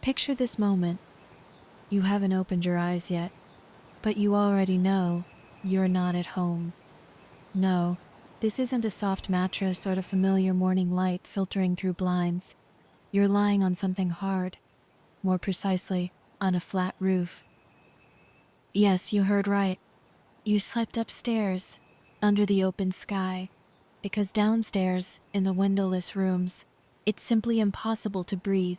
Picture this moment. You haven't opened your eyes yet, but you already know you're not at home. No, this isn't a soft mattress or the familiar morning light filtering through blinds. You're lying on something hard, more precisely, on a flat roof. Yes, you heard right. You slept upstairs, under the open sky, because downstairs, in the windowless rooms, it's simply impossible to breathe.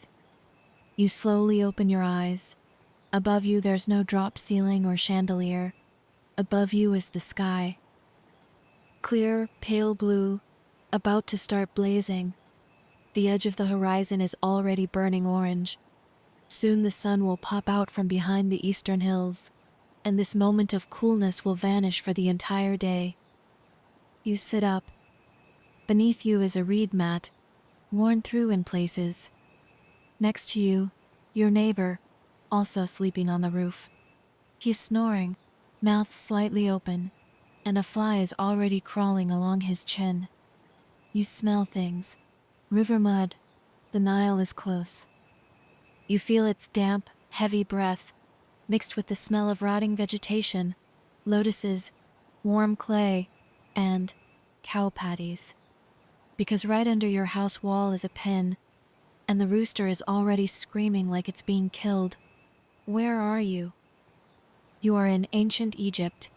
You slowly open your eyes. Above you there's no drop ceiling or chandelier. Above you is the sky. Clear, pale blue, about to start blazing. The edge of the horizon is already burning orange. Soon the sun will pop out from behind the eastern hills, and this moment of coolness will vanish for the entire day. You sit up. Beneath you is a reed mat, worn through in places. Next to you, your neighbor, also sleeping on the roof. He's snoring, mouth slightly open, and a fly is already crawling along his chin. You smell things. River mud. The Nile is close. You feel its damp, heavy breath, mixed with the smell of rotting vegetation, lotuses, warm clay, and cow patties. Because right under your house wall is a pen, and the rooster is already screaming like it's being killed. Where are you? You are in ancient Egypt,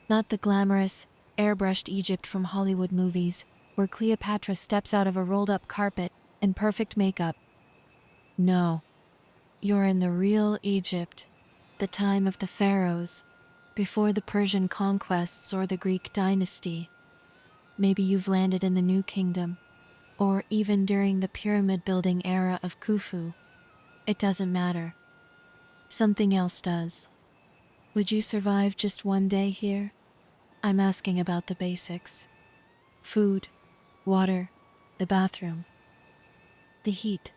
not the glamorous, airbrushed Egypt from Hollywood movies, where Cleopatra steps out of a rolled-up carpet in perfect makeup. No, you're in the real Egypt, the time of the pharaohs, before the Persian conquests or the Greek dynasty. Maybe you've landed in the New Kingdom, or even during the pyramid-building era of Khufu. It doesn't matter. Something else does. Would you survive just one day here? I'm asking about the basics. Food, water, the bathroom. The heat.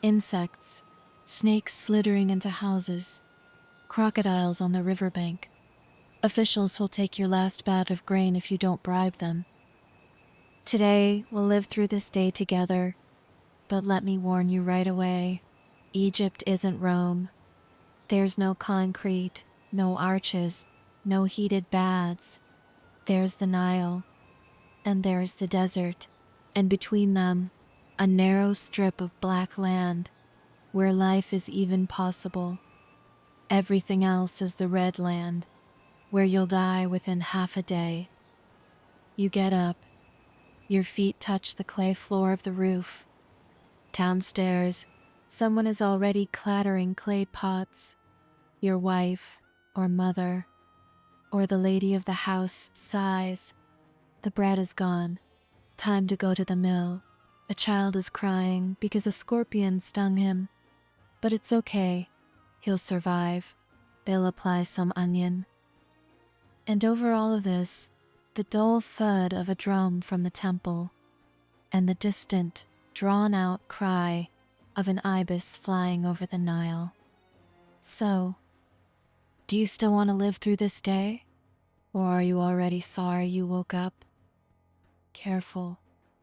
Insects, snakes slithering into houses, crocodiles on the riverbank. Officials will take your last bag of grain if you don't bribe them. Today, we'll live through this day together, but let me warn you right away, Egypt isn't Rome. There's no concrete, no arches, no heated baths. There's the Nile, and there's the desert, and between them, a narrow strip of black land, where life is even possible. Everything else is the red land, where you'll die within half a day. You get up. Your feet touch the clay floor of the roof. Downstairs, someone is already clattering clay pots. Your wife, or mother, or the lady of the house sighs. The bread is gone. Time to go to the mill. A child is crying because a scorpion stung him. But it's okay. He'll survive. They'll apply some onion. And over all of this, the dull thud of a drum from the temple, and the distant, drawn-out cry of an ibis flying over the Nile. So, do you still want to live through this day? Or are you already sorry you woke up? Careful,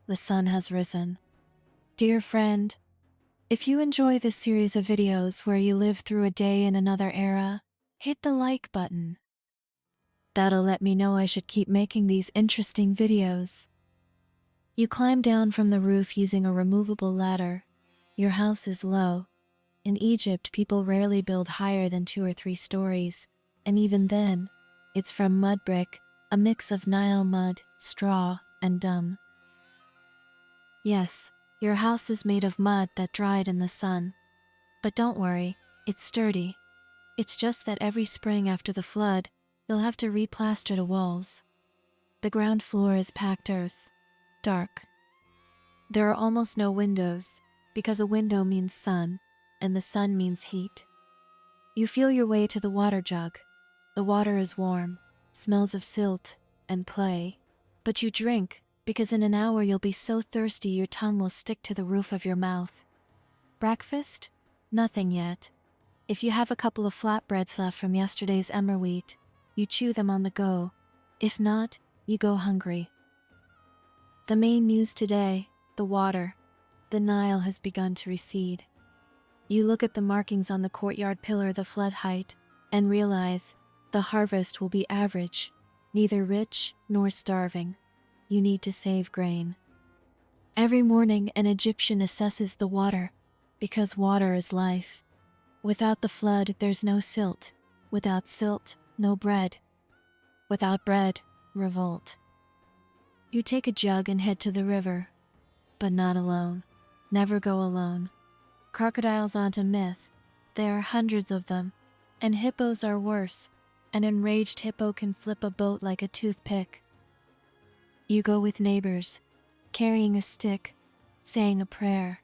the sun has risen. Dear friend, if you enjoy this series of videos where you live through a day in another era, hit the like button. That'll let me know I should keep making these interesting videos. You climb down from the roof using a removable ladder. Your house is low. In Egypt, people rarely build higher than 2 or 3 stories, and even then, it's from mud brick, a mix of Nile mud, straw, and dung. Yes, your house is made of mud that dried in the sun. But don't worry, it's sturdy. It's just that every spring after the flood, you'll have to replaster the walls. The ground floor is packed earth, dark. There are almost no windows, because a window means sun, and the sun means heat. You feel your way to the water jug. The water is warm, smells of silt and clay. But you drink, because in an hour you'll be so thirsty your tongue will stick to the roof of your mouth. Breakfast? Nothing yet. If you have a couple of flatbreads left from yesterday's emmer wheat, you chew them on the go. If not, you go hungry. The main news today, the water. The Nile has begun to recede. You look at the markings on the courtyard pillar, the flood height, and realize the harvest will be average, neither rich nor starving. You need to save grain. Every morning, an Egyptian assesses the water, because water is life. Without the flood, there's no silt. Without silt, no bread. Without bread, revolt. You take a jug and head to the river, but not alone. Never go alone. Crocodiles aren't a myth. There are hundreds of them, and hippos are worse. An enraged hippo can flip a boat like a toothpick. You go with neighbors, carrying a stick, saying a prayer.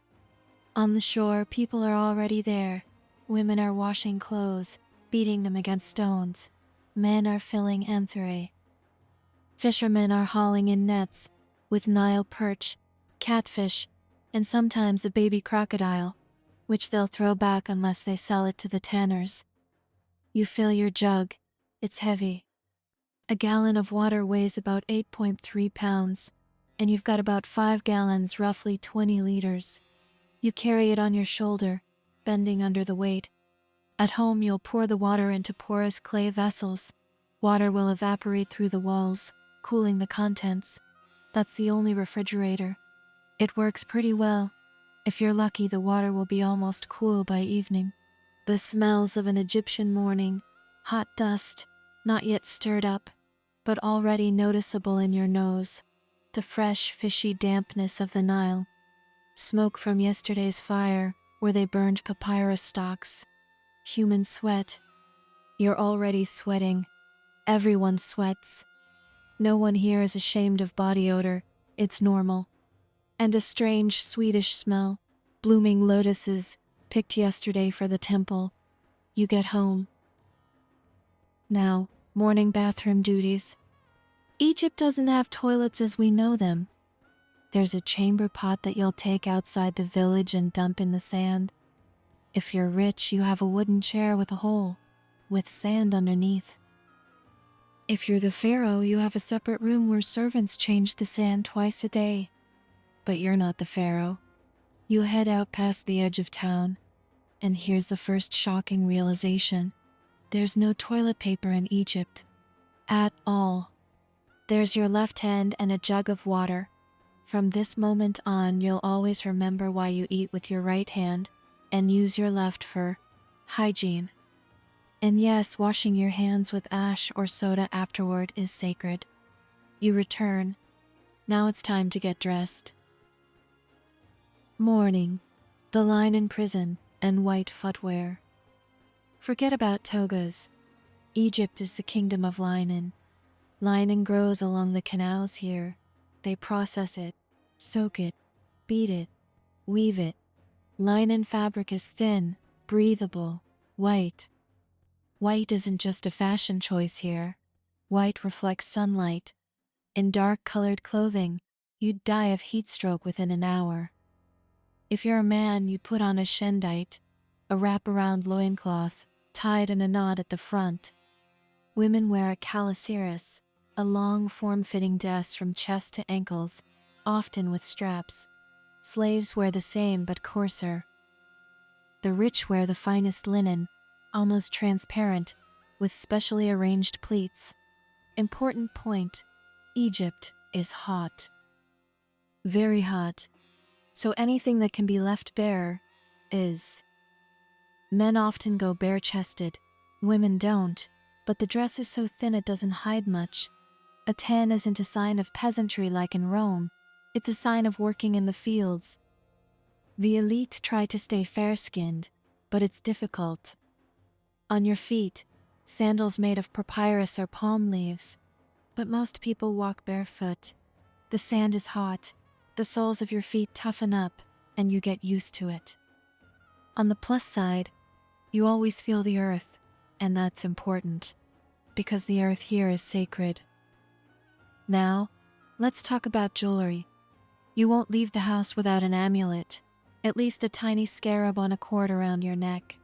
On the shore, people are already there. Women are washing clothes, beating them against stones. Men are filling amphorae. Fishermen are hauling in nets, with Nile perch, catfish, and sometimes a baby crocodile, which they'll throw back unless they sell it to the tanners. You fill your jug. It's heavy. A gallon of water weighs about 8.3 pounds, and you've got about 5 gallons, roughly 20 liters. You carry it on your shoulder, bending under the weight. At home, you'll pour the water into porous clay vessels. Water will evaporate through the walls, cooling the contents. That's the only refrigerator. It works pretty well. If you're lucky, the water will be almost cool by evening. The smells of an Egyptian morning, hot dust, not yet stirred up, but already noticeable in your nose. The fresh, fishy dampness of the Nile. Smoke from yesterday's fire, where they burned papyrus stalks. Human sweat. You're already sweating. Everyone sweats. No one here is ashamed of body odor. It's normal. And a strange Swedish smell, blooming lotuses, picked yesterday for the temple. You get home. Now, morning bathroom duties. Egypt doesn't have toilets as we know them. There's a chamber pot that you'll take outside the village and dump in the sand. If you're rich, you have a wooden chair with a hole, with sand underneath. If you're the pharaoh, you have a separate room where servants change the sand twice a day. But you're not the pharaoh. You head out past the edge of town, and here's the first shocking realization. There's no toilet paper in Egypt. At all. There's your left hand and a jug of water. From this moment on, you'll always remember why you eat with your right hand and use your left for hygiene. And yes, washing your hands with ash or soda afterward is sacred. You return. Now it's time to get dressed. Morning. The line in prison and white footwear. Forget about togas. Egypt is the kingdom of linen. Linen grows along the canals here. They process it, soak it, beat it, weave it. Linen fabric is thin, breathable, white. White isn't just a fashion choice here. White reflects sunlight. In dark-colored clothing, you'd die of heat stroke within an hour. If you're a man, you put on a shendite, a wrap-around loincloth, tied in a knot at the front. Women wear a calasiris, a long form-fitting dress from chest to ankles, often with straps. Slaves wear the same but coarser. The rich wear the finest linen, almost transparent, with specially arranged pleats. Important point, Egypt is hot. Very hot. So anything that can be left bare is. Men often go bare-chested, women don't, but the dress is so thin it doesn't hide much. A tan isn't a sign of peasantry like in Rome, it's a sign of working in the fields. The elite try to stay fair-skinned, but it's difficult. On your feet, sandals made of papyrus or palm leaves, but most people walk barefoot. The sand is hot, the soles of your feet toughen up, and you get used to it. On the plus side, you always feel the earth, and that's important, because the earth here is sacred. Now, let's talk about jewelry. You won't leave the house without an amulet, at least a tiny scarab on a cord around your neck,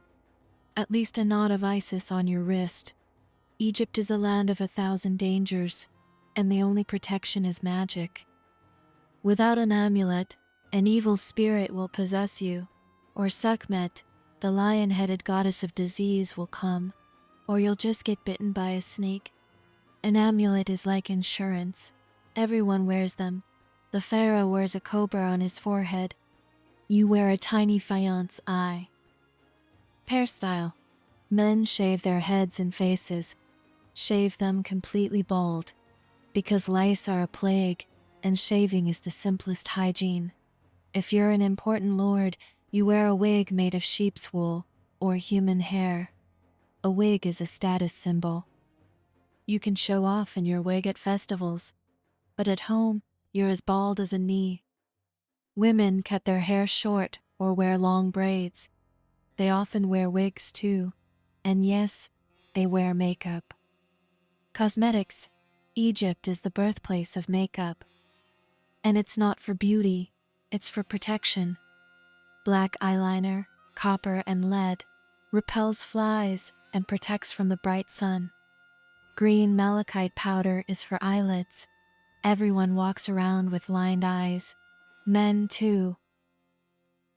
at least a knot of Isis on your wrist. Egypt is a land of 1,000 dangers, and the only protection is magic. Without an amulet, an evil spirit will possess you, or Sekhmet, The lion-headed goddess of disease will come, or you'll just get bitten by a snake. An amulet is like insurance. Everyone wears them. The pharaoh wears a cobra on his forehead. You wear a tiny faience eye. Hairstyle. Men shave their heads and faces, shave them completely bald, because lice are a plague, and shaving is the simplest hygiene. If you're an important lord, you wear a wig made of sheep's wool or human hair. A wig is a status symbol. You can show off in your wig at festivals, but at home, you're as bald as a knee. Women cut their hair short or wear long braids. They often wear wigs too, and yes, they wear makeup. Cosmetics. Egypt is the birthplace of makeup. And it's not for beauty, it's for protection. Black eyeliner, copper and lead, repels flies and protects from the bright sun. Green malachite powder is for eyelids. Everyone walks around with lined eyes. Men too.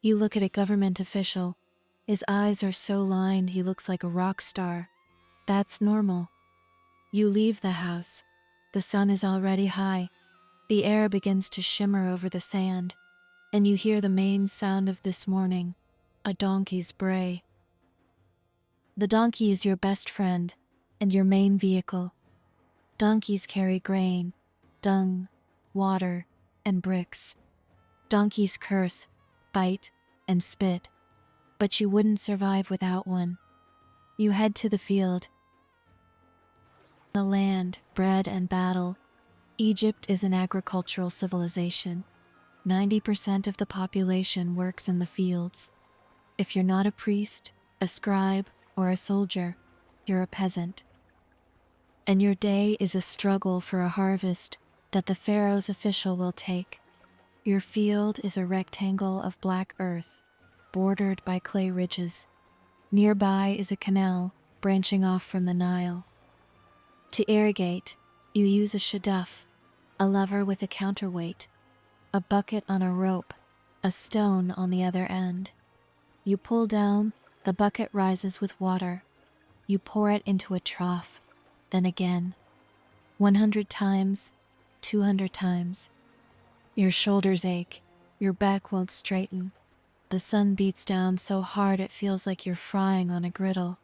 You look at a government official. His eyes are so lined he looks like a rock star. That's normal. You leave the house. The sun is already high. The air begins to shimmer over the sand, and you hear the main sound of this morning, a donkey's bray. The donkey is your best friend and your main vehicle. Donkeys carry grain, dung, water, and bricks. Donkeys curse, bite, and spit, but you wouldn't survive without one. You head to the field. The land, bread, and battle. Egypt is an agricultural civilization. 90% of the population works in the fields. If you're not a priest, a scribe, or a soldier, you're a peasant. And your day is a struggle for a harvest that the pharaoh's official will take. Your field is a rectangle of black earth, bordered by clay ridges. Nearby is a canal branching off from the Nile. To irrigate, you use a shaduf, a lever with a counterweight, a bucket on a rope, a stone on the other end. You pull down, the bucket rises with water. You pour it into a trough, then again. 100 times, 200 times. Your shoulders ache, your back won't straighten. The sun beats down so hard it feels like you're frying on a griddle.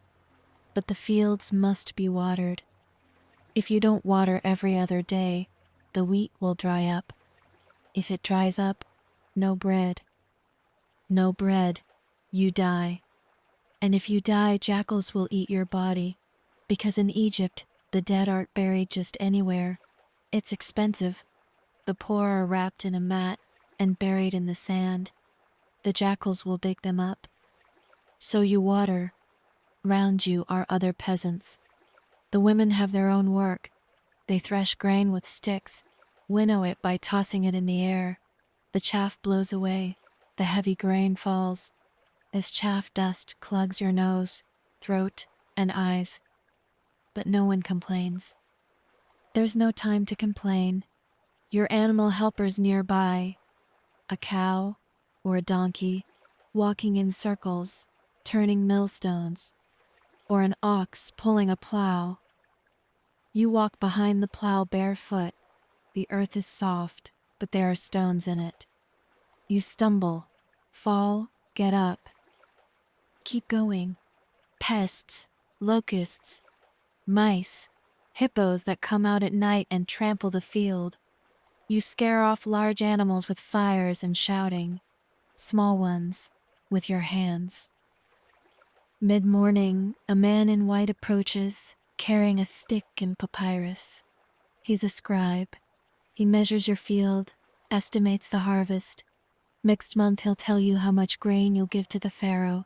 But the fields must be watered. If you don't water every other day, the wheat will dry up. If it dries up, no bread. No bread, you die. And if you die, jackals will eat your body, because in Egypt, the dead aren't buried just anywhere. It's expensive. The poor are wrapped in a mat and buried in the sand. The jackals will dig them up. So you water. Round you are other peasants. The women have their own work. They thresh grain with sticks, winnow it by tossing it in the air. The chaff blows away. The heavy grain falls. As chaff dust clogs your nose, throat, and eyes. But no one complains. There's no time to complain. Your animal helpers nearby, a cow or a donkey, walking in circles, turning millstones, or an ox pulling a plow. You walk behind the plow barefoot. The earth is soft, but there are stones in it. You stumble, fall, get up. Keep going. Pests, locusts, mice, hippos that come out at night and trample the field. You scare off large animals with fires and shouting, small ones with your hands. Mid-morning, a man in white approaches, carrying a stick and papyrus. He's a scribe. He measures your field, estimates the harvest. Next month he'll tell you how much grain you'll give to the pharaoh.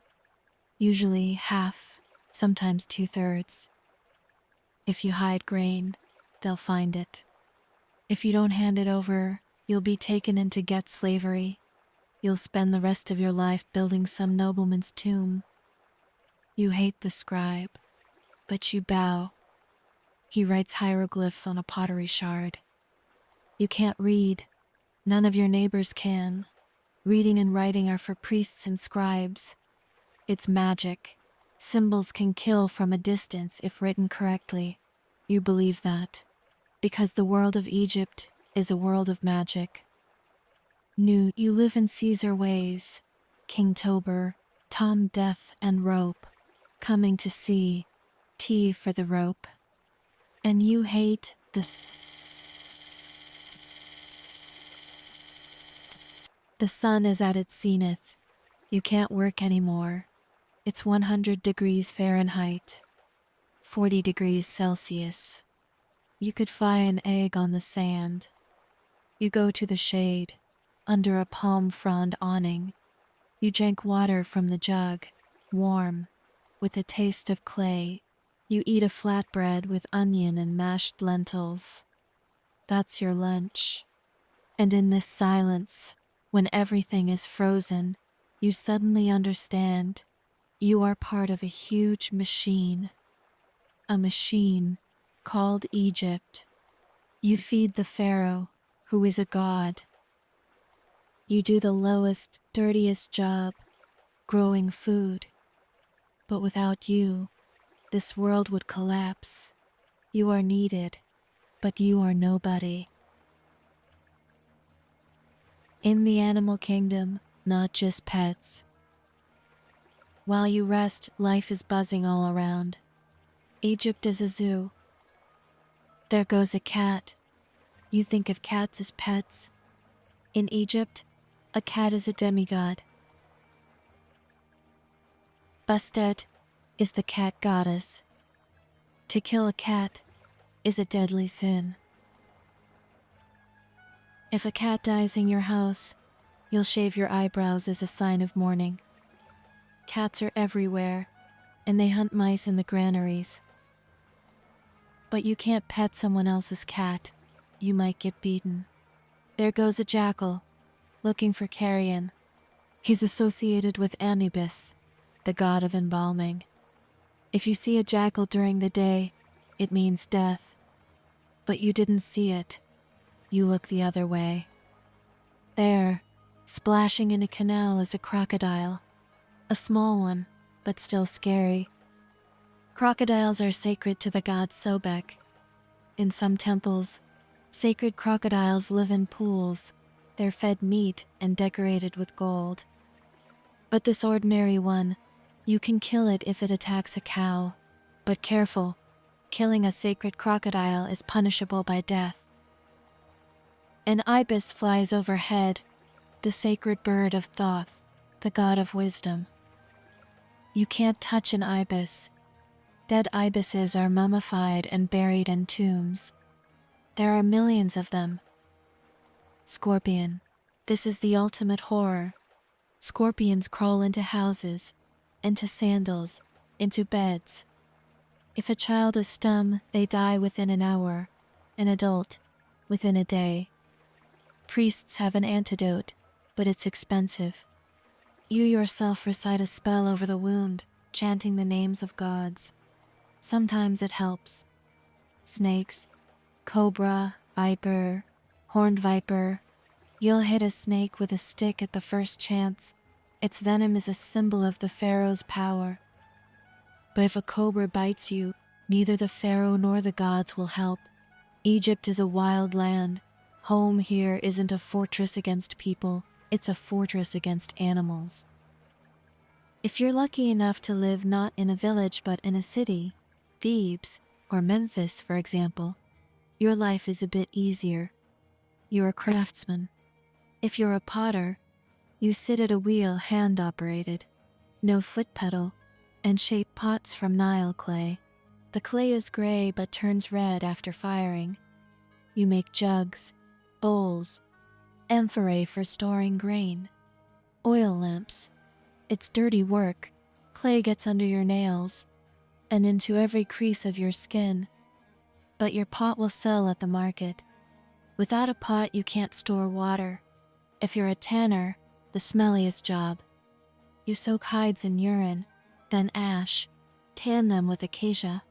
Usually half, sometimes 2/3. If you hide grain, they'll find it. If you don't hand it over, you'll be taken into get slavery. You'll spend the rest of your life building some nobleman's tomb. You hate the scribe, but you bow. He writes hieroglyphs on a pottery shard. You can't read. None of your neighbors can. Reading and writing are for priests and scribes. It's magic. Symbols can kill from a distance if written correctly. You believe that because the world of Egypt is a world of magic. Newt, you live in Caesar ways. King Tober, Tom Death and Rope, coming to see, T for the rope. And you hate the sun is at its zenith. You can't work anymore. It's 100 degrees Fahrenheit, 40 degrees Celsius. You could fry an egg on the sand. You go to the shade, under a palm frond awning. You drink water from the jug, warm, with a taste of clay. You eat a flatbread with onion and mashed lentils. That's your lunch. And in this silence, when everything is frozen, you suddenly understand you are part of a huge machine. A machine called Egypt. You feed the pharaoh, who is a god. You do the lowest, dirtiest job, growing food. But without you, this world would collapse. You are needed, but you are nobody. In the animal kingdom, not just pets. While you rest, life is buzzing all around. Egypt is a zoo. There goes a cat. You think of cats as pets. In Egypt, a cat is a demigod. Bastet is the cat goddess. To kill a cat is a deadly sin. If a cat dies in your house, you'll shave your eyebrows as a sign of mourning. Cats are everywhere, and they hunt mice in the granaries. But you can't pet someone else's cat. You might get beaten. There goes a jackal, looking for carrion. He's associated with Anubis, the god of embalming. If you see a jackal during the day, it means death. But you didn't see it. You look the other way. There, splashing in a canal, is a crocodile. A small one, but still scary. Crocodiles are sacred to the god Sobek. In some temples, sacred crocodiles live in pools. They're fed meat and decorated with gold. But this ordinary one, you can kill it if it attacks a cow. But careful, killing a sacred crocodile is punishable by death. An ibis flies overhead, the sacred bird of Thoth, the god of wisdom. You can't touch an ibis. Dead ibises are mummified and buried in tombs. There are millions of them. Scorpion. This is the ultimate horror. Scorpions crawl into houses, into sandals, into beds. If a child is stung, they die within an hour. An adult, within a day. Priests have an antidote, but it's expensive. You yourself recite a spell over the wound, chanting the names of gods. Sometimes it helps. Snakes, cobra, viper, horned viper. You'll hit a snake with a stick at the first chance. Its venom is a symbol of the pharaoh's power. But if a cobra bites you, neither the pharaoh nor the gods will help. Egypt is a wild land. Home here isn't a fortress against people, it's a fortress against animals. If you're lucky enough to live not in a village but in a city, Thebes or Memphis, for example, your life is a bit easier. You're a craftsman. If you're a potter, you sit at a wheel hand-operated, no foot pedal, and shape pots from Nile clay. The clay is gray but turns red after firing. You make jugs, bowls, amphorae for storing grain, oil lamps. It's dirty work. Clay gets under your nails and into every crease of your skin. But your pot will sell at the market. Without a pot, you can't store water. If you're a tanner, the smelliest job. You soak hides in urine, then ash, tan them with acacia.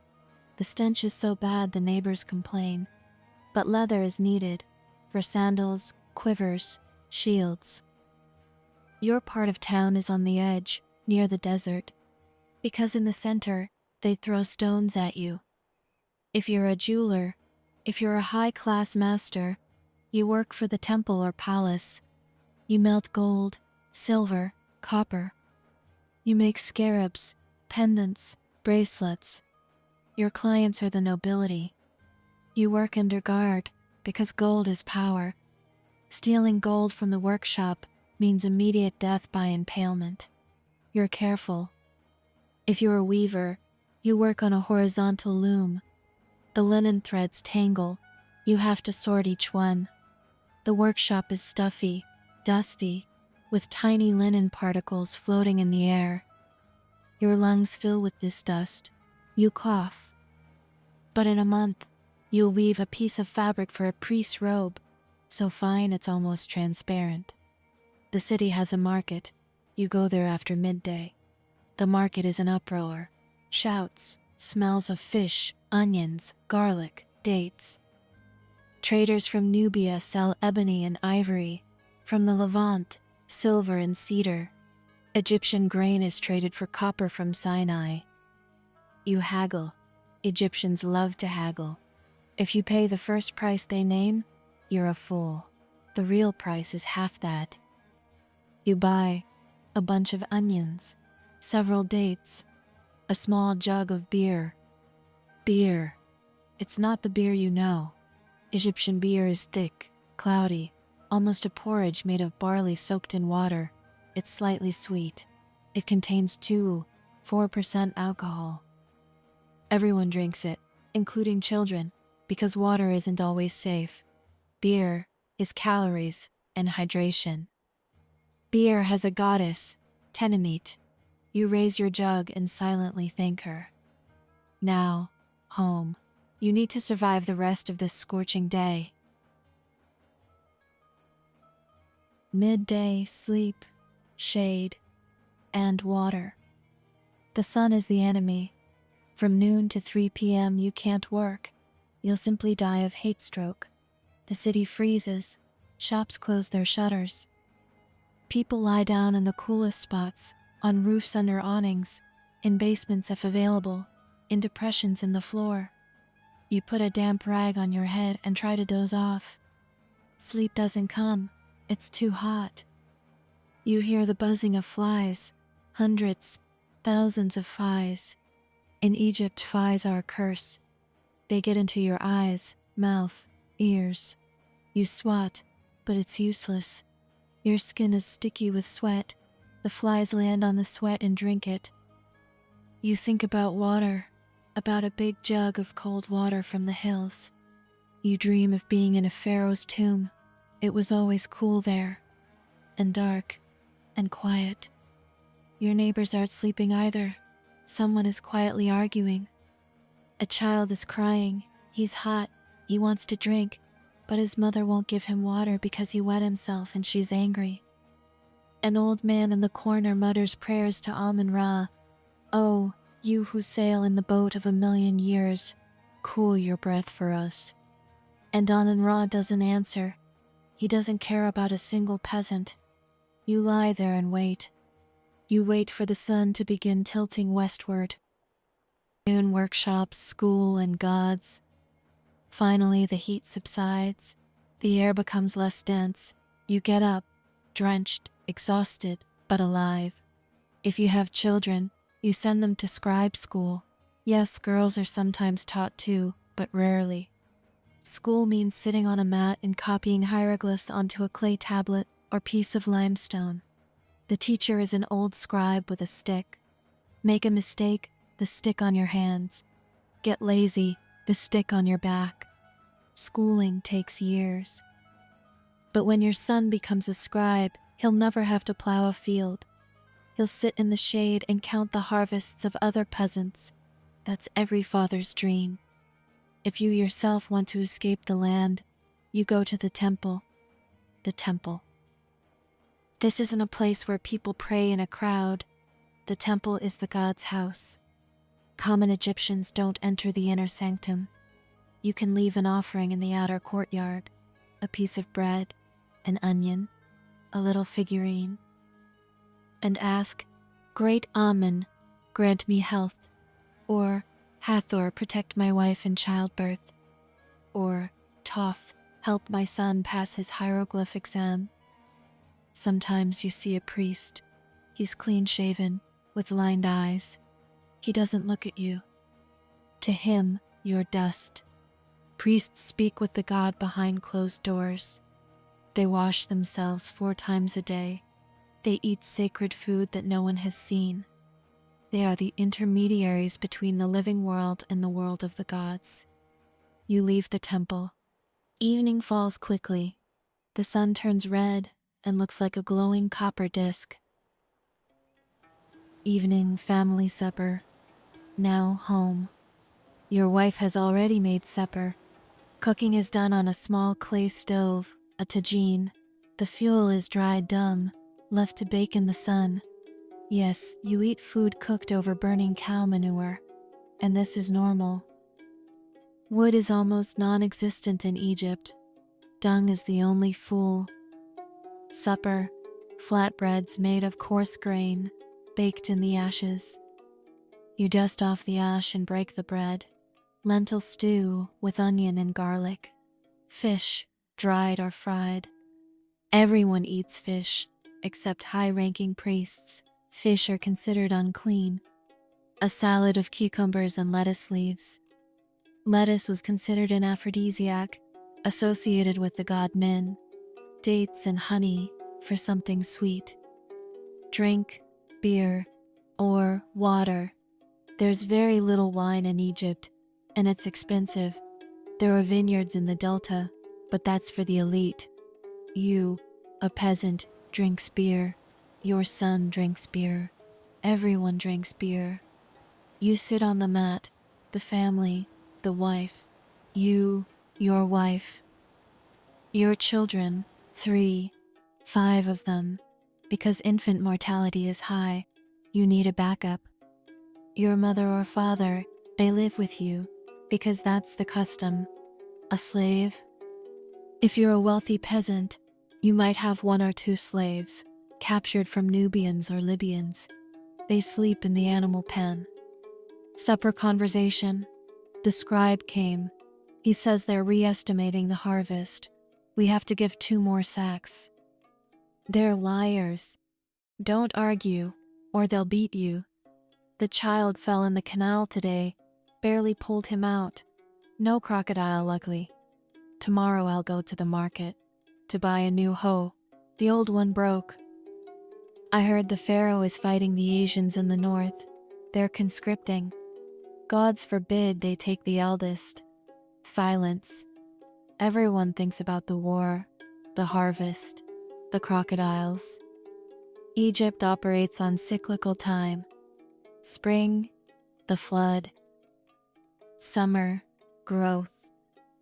The stench is so bad the neighbors complain. But leather is needed for sandals, quivers, shields. Your part of town is on the edge, near the desert. Because in the center, they throw stones at you. If you're a jeweler, if you're a high-class master, you work for the temple or palace. You melt gold, silver, copper. You make scarabs, pendants, bracelets. Your clients are the nobility. You work under guard because gold is power. Stealing gold from the workshop means immediate death by impalement. You're careful. If you're a weaver, you work on a horizontal loom. The linen threads tangle. You have to sort each one. The workshop is stuffy, dusty, with tiny linen particles floating in the air. Your lungs fill with this dust. You cough. But in a month, you'll weave a piece of fabric for a priest's robe, so fine it's almost transparent. The city has a market. You go there after midday. The market is an uproar. Shouts, smells of fish, onions, garlic, dates. Traders from Nubia sell ebony and ivory. From the Levant, silver and cedar. Egyptian grain is traded for copper from Sinai. You haggle. Egyptians love to haggle. If you pay the first price they name, you're a fool. The real price is half that. You buy a bunch of onions, several dates, a small jug of beer. Beer. It's not the beer you know. Egyptian beer is thick, cloudy, almost a porridge made of barley soaked in water. It's slightly sweet. It contains 4% alcohol. Everyone drinks it, including children, because water isn't always safe. Beer is calories and hydration. Beer has a goddess, Tenenit. You raise your jug and silently thank her. Now, home. You need to survive the rest of this scorching day. Midday, sleep, shade, and water. The sun is the enemy. From noon to 3 p.m. you can't work. You'll simply die of heat stroke. The city freezes. Shops close their shutters. People lie down in the coolest spots, on roofs under awnings, in basements if available, in depressions in the floor. You put a damp rag on your head and try to doze off. Sleep doesn't come. It's too hot. You hear the buzzing of flies, hundreds, thousands of flies. In Egypt, flies are a curse. They get into your eyes, mouth, ears. You swat, but it's useless. Your skin is sticky with sweat. The flies land on the sweat and drink it. You think about water, about a big jug of cold water from the hills. You dream of being in a pharaoh's tomb. It was always cool there, and dark, and quiet. Your neighbors aren't sleeping either. Someone is quietly arguing. A child is crying. He's hot. He wants to drink, but his mother won't give him water because he wet himself and she's angry. An old man in the corner mutters prayers to Amun-Ra. Oh, you who sail in the boat of 1,000,000 years, cool your breath for us. And Amun-Ra doesn't answer. He doesn't care about a single peasant. You lie there and wait. You wait for the sun to begin tilting westward. Noon workshops, school, and gods. Finally, the heat subsides. The air becomes less dense. You get up, drenched, exhausted, but alive. If you have children, you send them to scribe school. Yes, girls are sometimes taught too, but rarely. School means sitting on a mat and copying hieroglyphs onto a clay tablet or piece of limestone. The teacher is an old scribe with a stick. Make a mistake, the stick on your hands. Get lazy, the stick on your back. Schooling takes years. But when your son becomes a scribe, he'll never have to plow a field. He'll sit in the shade and count the harvests of other peasants. That's every father's dream. If you yourself want to escape the land, you go to the temple. The temple. This isn't a place where people pray in a crowd. The temple is the god's house. Common Egyptians don't enter the inner sanctum. You can leave an offering in the outer courtyard, a piece of bread, an onion, a little figurine, and ask, Great Amun, grant me health, or Hathor, protect my wife in childbirth, or Thoth, help my son pass his hieroglyph exam. Sometimes you see a priest. He's clean-shaven, with lined eyes. He doesn't look at you. To him, you're dust. Priests speak with the god behind closed doors. They wash themselves 4 times a day. They eat sacred food that no one has seen. They are the intermediaries between the living world and the world of the gods. You leave the temple. Evening falls quickly. The sun turns red and looks like a glowing copper disc. Evening family supper. Now home. Your wife has already made supper. Cooking is done on a small clay stove, a tagine. The fuel is dried dung, left to bake in the sun. Yes, you eat food cooked over burning cow manure, and this is normal. Wood is almost non-existent in Egypt. Dung is the only fool. Supper, flatbreads made of coarse grain, baked in the ashes. You dust off the ash and break the bread. Lentil stew with onion and garlic. Fish, dried or fried. Everyone eats fish, except high-ranking priests. Fish are considered unclean. A salad of cucumbers and lettuce leaves. Lettuce was considered an aphrodisiac, associated with the god Min. Dates and honey for something sweet. Drink, beer, or water. There's very little wine in Egypt, and it's expensive. There are vineyards in the delta, but that's for the elite. You, a peasant, drinks beer. Your son drinks beer. Everyone drinks beer. You sit on the mat, the family, the wife. You, your wife. Your children, 3, 5 of them. Because infant mortality is high, you need a backup. Your mother or father, they live with you, because that's the custom. A slave? If you're a wealthy peasant, you might have 1 or 2 slaves, captured from Nubians or Libyans. They sleep in the animal pen. Supper conversation. The scribe came. He says they're re-estimating the harvest. We have to give 2 more sacks. They're liars. Don't argue, or they'll beat you. The child fell in the canal today, barely pulled him out. No crocodile, luckily. Tomorrow I'll go to the market to buy a new hoe. The old one broke. I heard the pharaoh is fighting the Asians in the north. They're conscripting. Gods forbid they take the eldest. Silence. Everyone thinks about the war, the harvest, the crocodiles. Egypt operates on cyclical time. Spring, the flood. Summer, growth.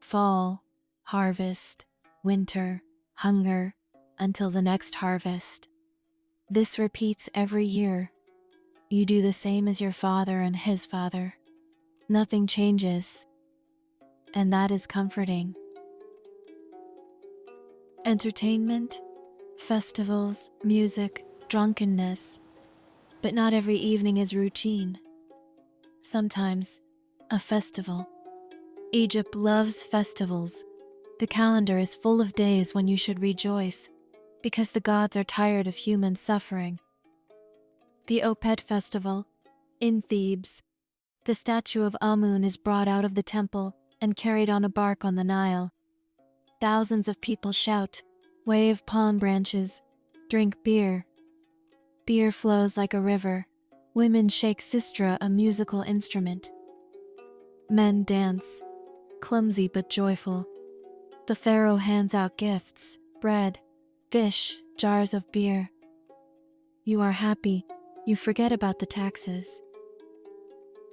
Fall, harvest. Winter, hunger, until the next harvest. This repeats every year. You do the same as your father and his father. Nothing changes, and that is comforting. Entertainment, festivals, music, drunkenness, but not every evening is routine. Sometimes, a festival. Egypt loves festivals. The calendar is full of days when you should rejoice, because the gods are tired of human suffering. The Opet festival, in Thebes. The statue of Amun is brought out of the temple and carried on a bark on the Nile. Thousands of people shout, wave palm branches, drink beer. Beer flows like a river. Women shake sistra, a musical instrument. Men dance, clumsy but joyful. The pharaoh hands out gifts, bread, fish, jars of beer. You are happy. You forget about the taxes.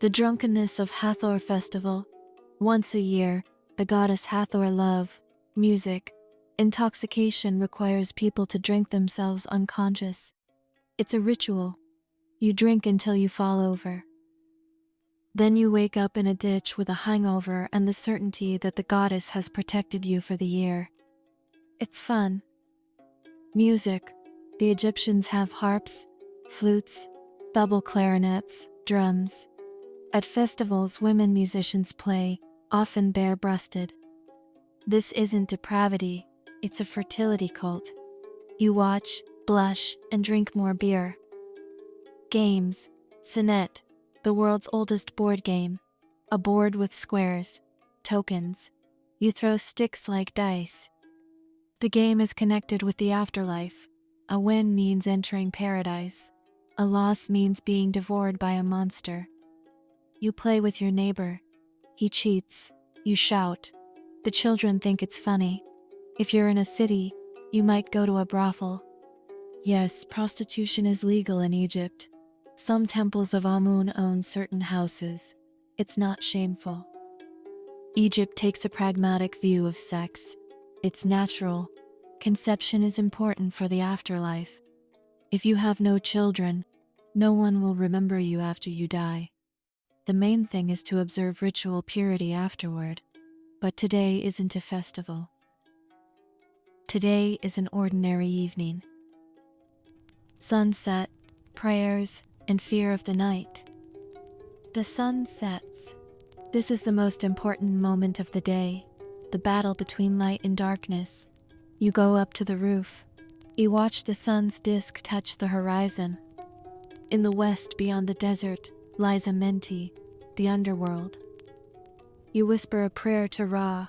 The drunkenness of Hathor festival. Once a year, the goddess Hathor love, music, intoxication requires people to drink themselves unconscious. It's a ritual. You drink until you fall over. Then you wake up in a ditch with a hangover and the certainty that the goddess has protected you for the year. It's fun. Music. The Egyptians have harps, flutes, double clarinets, drums. At festivals, women musicians play, often bare-breasted. This isn't depravity, it's a fertility cult. You watch, blush, and drink more beer. Games. Senet, the world's oldest board game. A board with squares, tokens. You throw sticks like dice. The game is connected with the afterlife. A win means entering paradise. A loss means being devoured by a monster. You play with your neighbor. He cheats. You shout. The children think it's funny. If you're in a city, you might go to a brothel. Yes, prostitution is legal in Egypt. Some temples of Amun own certain houses. It's not shameful. Egypt takes a pragmatic view of sex. It's natural. Conception is important for the afterlife. If you have no children, no one will remember you after you die. The main thing is to observe ritual purity afterward. But today isn't a festival. Today is an ordinary evening. Sunset, prayers, and fear of the night. The sun sets. This is the most important moment of the day, the battle between light and darkness. You go up to the roof. You watch the sun's disk touch the horizon. In the west, beyond the desert, lies Amenti, the underworld. You whisper a prayer to Ra,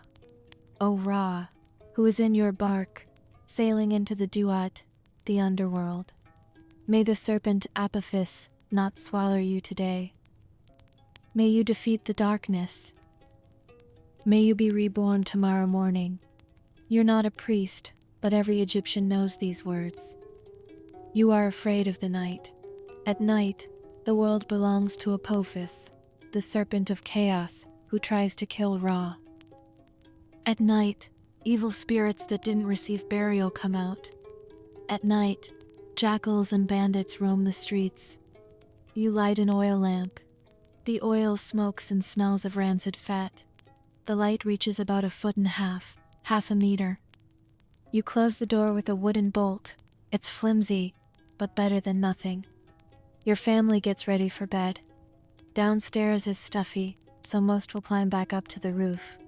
O Ra, who is in your bark, sailing into the Duat, the underworld. May the serpent Apophis not swallow you today. May you defeat the darkness. May you be reborn tomorrow morning. You're not a priest, but every Egyptian knows these words. You are afraid of the night. At night, the world belongs to Apophis, the serpent of chaos, who tries to kill Ra. At night, evil spirits that didn't receive burial come out. At night, jackals and bandits roam the streets. You light an oil lamp. The oil smokes and smells of rancid fat. The light reaches about 1.5 feet, half a meter. You close the door with a wooden bolt. It's flimsy, but better than nothing. Your family gets ready for bed. Downstairs is stuffy, so most will climb back up to the roof.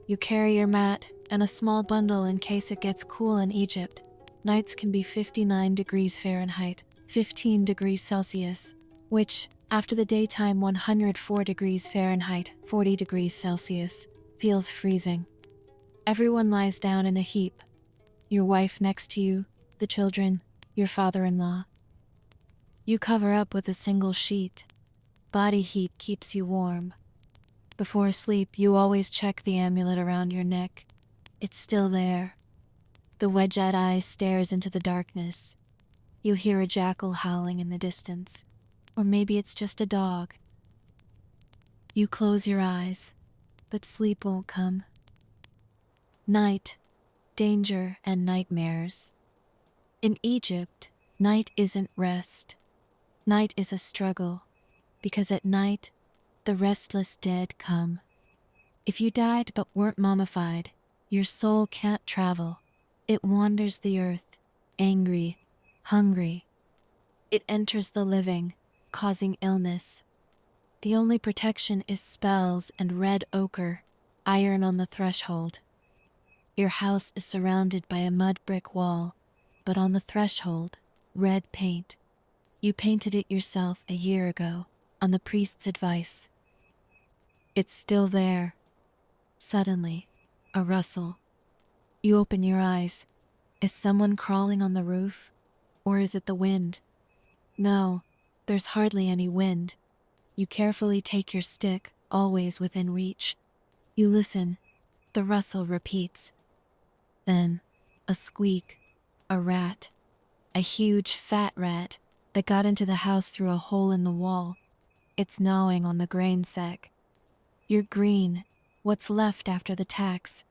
You carry your mat and a small bundle in case it gets cool in Egypt. Nights can be 59 degrees Fahrenheit, 15 degrees Celsius, which, after the daytime 104 degrees Fahrenheit, 40 degrees Celsius, feels freezing. Everyone lies down in a heap. Your wife next to you, the children, your father-in-law. You cover up with a single sheet. Body heat keeps you warm. Before sleep, you always check the amulet around your neck. It's still there. The wedge-eyed eye stares into the darkness. You hear a jackal howling in the distance. Or maybe it's just a dog. You close your eyes, but sleep won't come. Night, danger, and nightmares. In Egypt, night isn't rest. Night is a struggle, because at night, the restless dead come. If you died but weren't mummified, your soul can't travel. It wanders the earth, angry, hungry. It enters the living, causing illness. The only protection is spells and red ochre, iron on the threshold. Your house is surrounded by a mud brick wall, but on the threshold, red paint. You painted it yourself a year ago, on the priest's advice. It's still there. Suddenly, a rustle. You open your eyes. Is someone crawling on the roof? Or is it the wind? No, there's hardly any wind. You carefully take your stick, always within reach. You listen. The rustle repeats. Then, a squeak. A rat. A huge, fat rat that got into the house through a hole in the wall. It's gnawing on the grain sack. You're green. What's left after the tax?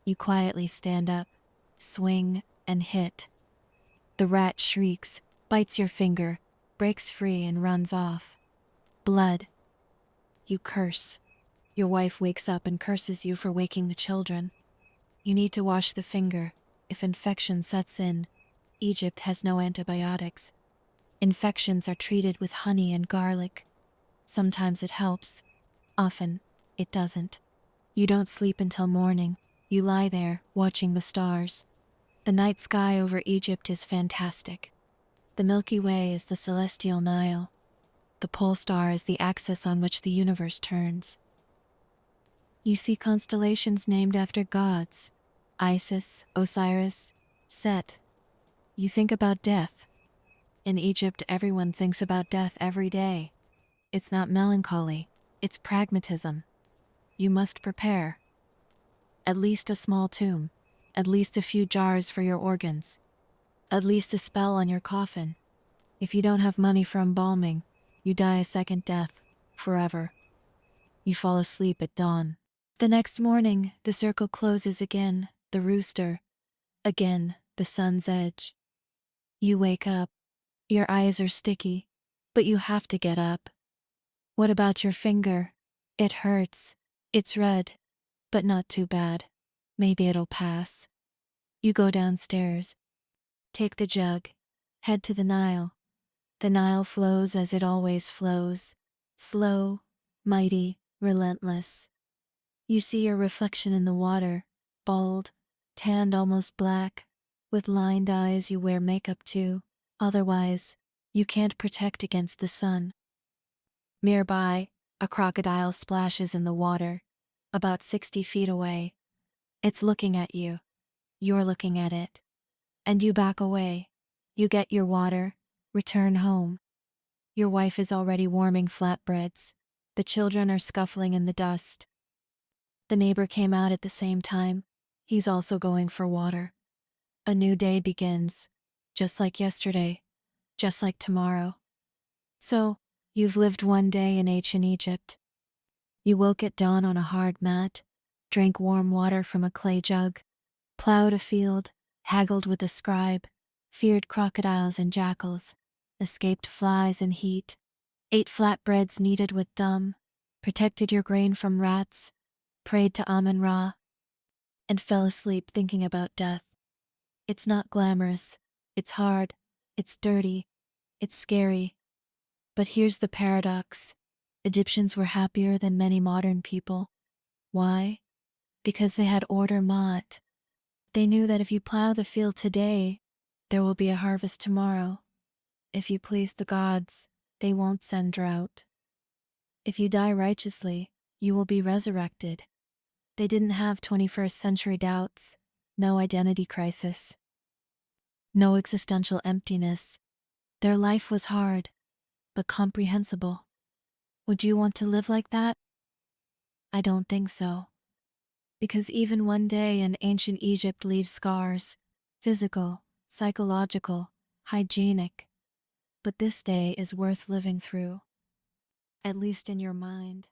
You quietly stand up, swing, and hit. The rat shrieks, bites your finger, breaks free and runs off. Blood. You curse. Your wife wakes up and curses you for waking the children. You need to wash the finger. If infection sets in, Egypt has no antibiotics. Infections are treated with honey and garlic. Sometimes it helps. Often, it doesn't. You don't sleep until morning. You lie there, watching the stars. The night sky over Egypt is fantastic. The Milky Way is the celestial Nile. The pole star is the axis on which the universe turns. You see constellations named after gods: Isis, Osiris, Set. You think about death. In Egypt, everyone thinks about death every day. It's not melancholy, it's pragmatism. You must prepare. At least a small tomb. At least a few jars for your organs. At least a spell on your coffin. If you don't have money for embalming, you die a second death, forever. You fall asleep at dawn. The next morning, the circle closes again, the rooster. Again, the sun's edge. You wake up. Your eyes are sticky, but you have to get up. What about your finger? It hurts. It's red, but not too bad. Maybe it'll pass. You go downstairs. Take the jug. Head to the Nile. The Nile flows as it always flows. Slow, mighty, relentless. You see your reflection in the water, bald, tanned almost black, with lined eyes you wear makeup to. Otherwise, you can't protect against the sun. Nearby, a crocodile splashes in the water, about 60 feet away. It's looking at you. You're looking at it. And you back away. You get your water, return home. Your wife is already warming flatbreads. The children are scuffling in the dust. The neighbor came out at the same time. He's also going for water. A new day begins, just like yesterday, just like tomorrow. So, you've lived one day in ancient Egypt. You woke at dawn on a hard mat, drank warm water from a clay jug, plowed a field, haggled with a scribe, feared crocodiles and jackals, escaped flies and heat, ate flatbreads kneaded with dung, protected your grain from rats, prayed to Amun-Ra, and fell asleep thinking about death. It's not glamorous, it's hard, it's dirty, it's scary. But here's the paradox. Egyptians were happier than many modern people. Why? Because they had order mot. They knew that if you plow the field today, there will be a harvest tomorrow. If you please the gods, they won't send drought. If you die righteously, you will be resurrected. They didn't have 21st century doubts, no identity crisis, no existential emptiness. Their life was hard, but comprehensible. Would you want to live like that? I don't think so. Because even one day in ancient Egypt leaves scars, physical, psychological, hygienic. But this day is worth living through, at least in your mind.